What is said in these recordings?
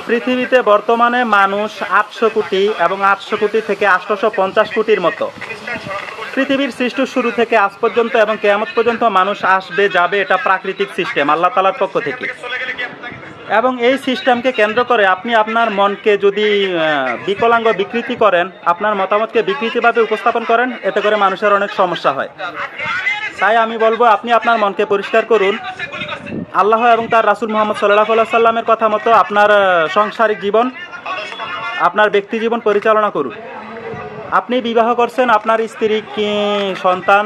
পৃথিবীতে বর্তমানে মানুষ 800 কোটি এবং 800 কোটি থেকে 850 কোটির মতো। পৃথিবীর সৃষ্টির শুরু থেকে আজ পর্যন্ত এবং কিয়ামত পর্যন্ত মানুষ আসবে যাবে, এটা প্রাকৃতিক সিস্টেম আল্লাহ তাআলার পক্ষ থেকে। এবং এই সিস্টেমকে কেন্দ্র করে আপনি আপনার মনকে যদি বিকলাঙ্গ বিকৃতি করেন, আপনার মতামতকে বিকৃতিভাবে উপস্থাপন করেন, এতে করে মানুষের অনেক সমস্যা হয়। তাই আমি বলবো আপনি আপনার মনকে পরিষ্কার করুন, আল্লাহ এবং তার রাসূল মুহাম্মদ সাল্লাল্লাহু আলাইহি সাল্লামের কথা মতো আপনার সাংসারিক জীবন, আপনার ব্যক্তি জীবন পরিচালনা করুন। আপনি বিবাহ করছেন, আপনার স্ত্রী কি সন্তান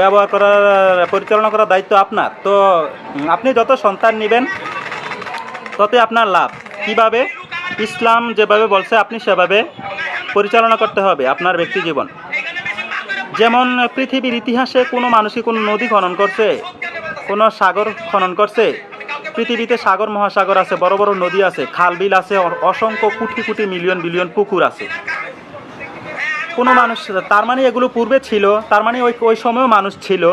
ব্যবহার করার পরিচালনা করার দায়িত্ব আপনার। তো আপনি যত সন্তান নেবেন ততই আপনার লাভ। কিভাবে? ইসলাম যেভাবে বলছে আপনি সেভাবে পরিচালনা করতে হবে আপনার ব্যক্তি জীবন। যেমন পৃথিবীর ইতিহাসে কোনো মানুষই কোনো নদী খনন করছে, কোনো সাগর খনন করছে? পৃথিবীতে সাগর মহাসাগর আছে, বড় বড় নদী আছে, খাল বিল আছে, অসংখ্য কোটি কোটি মিলিয়ন বিলিয়ন পুকুর আছে। কোনো মানুষ, তার মানে এগুলো পূর্বে ছিল, তার মানে ওই সময়ও মানুষ ছিল।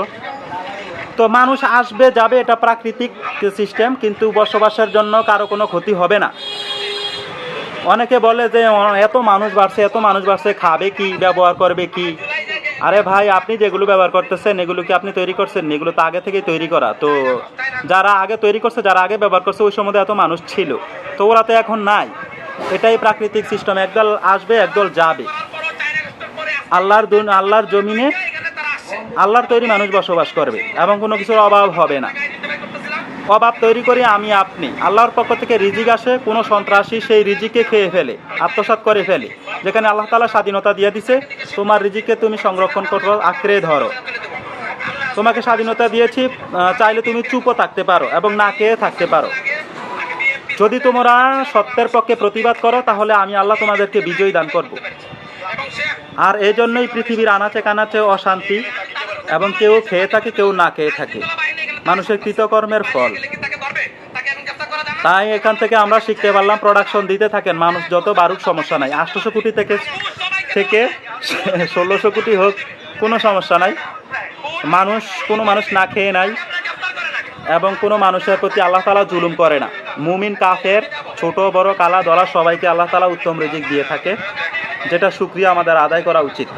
তো মানুষ আসবে যাবে, এটা প্রাকৃতিক সিস্টেম, কিন্তু বসবাসের জন্য কারো কোনো ক্ষতি হবে না। অনেকে বলে যে এত মানুষ বাড়ছে খাবে কি, ব্যবহার করবে কি? আরে ভাই, আপনি যেগুলো ব্যবহার করতেছেন এগুলো কি আপনি তৈরি করছেন? এগুলো তো আগে থেকেই তৈরি করা। তো যারা আগে তৈরি করছে, যারা আগে ব্যবহার করছে, ওই সময় এত মানুষ ছিল, তো ওরা তো এখন নাই। এটাই প্রাকৃতিক সিস্টেম, একদল আসবে একদল যাবে। আল্লাহর জমিনে আল্লাহর তৈরি মানুষ বসবাস করবে এবং কোনো কিছুর অভাব হবে না। অভাব তৈরি করি আমি আপনি। আল্লাহর পক্ষ থেকে রিজিক আসে, কোনো সন্ত্রাসী সেই রিজিককে খেয়ে ফেলে, আত্মসাৎ করে ফেলে। যেখানে আল্লাহ তাআলা স্বাধীনতা দিয়ে দিছে, তোমার রিজিককে তুমি সংরক্ষণ করো, আঁকড়ে ধরো। তোমাকে স্বাধীনতা দিয়েছি, চাইলে তুমি চুপও থাকতে পারো এবং না খেয়ে থাকতে পারো। যদি তোমরা সত্যের পক্ষে প্রতিবাদ করো, তাহলে আমি আল্লাহ তোমাদেরকে বিজয় দান করব। আর এই জন্যই পৃথিবীর আনাচে কানাচে অশান্তি, এবং কেউ খেয়ে থাকে কেউ না খেয়ে থাকে, মানুষের কৃতকর্মের ফল। তাই এখান থেকে আমরা শিখতে পারলাম, প্রোডাকশন দিতে থাকেন, মানুষ যত বাড়ুক সমস্যা নাই। 800 কোটি থেকে 1600 কোটি হোক, কোনো সমস্যা নাই। কোনো মানুষ না খেয়ে নাই, এবং কোনো মানুষের প্রতি আল্লাহ তাআলা জুলুম করে না। মুমিন কাফের, ছোট বড় কালা ধলা সবাইকে আল্লাহ তাআলা উত্তম রিজিক দিয়ে থাকে, যেটা শুকরিয়া আমাদের আদায় করা উচিত।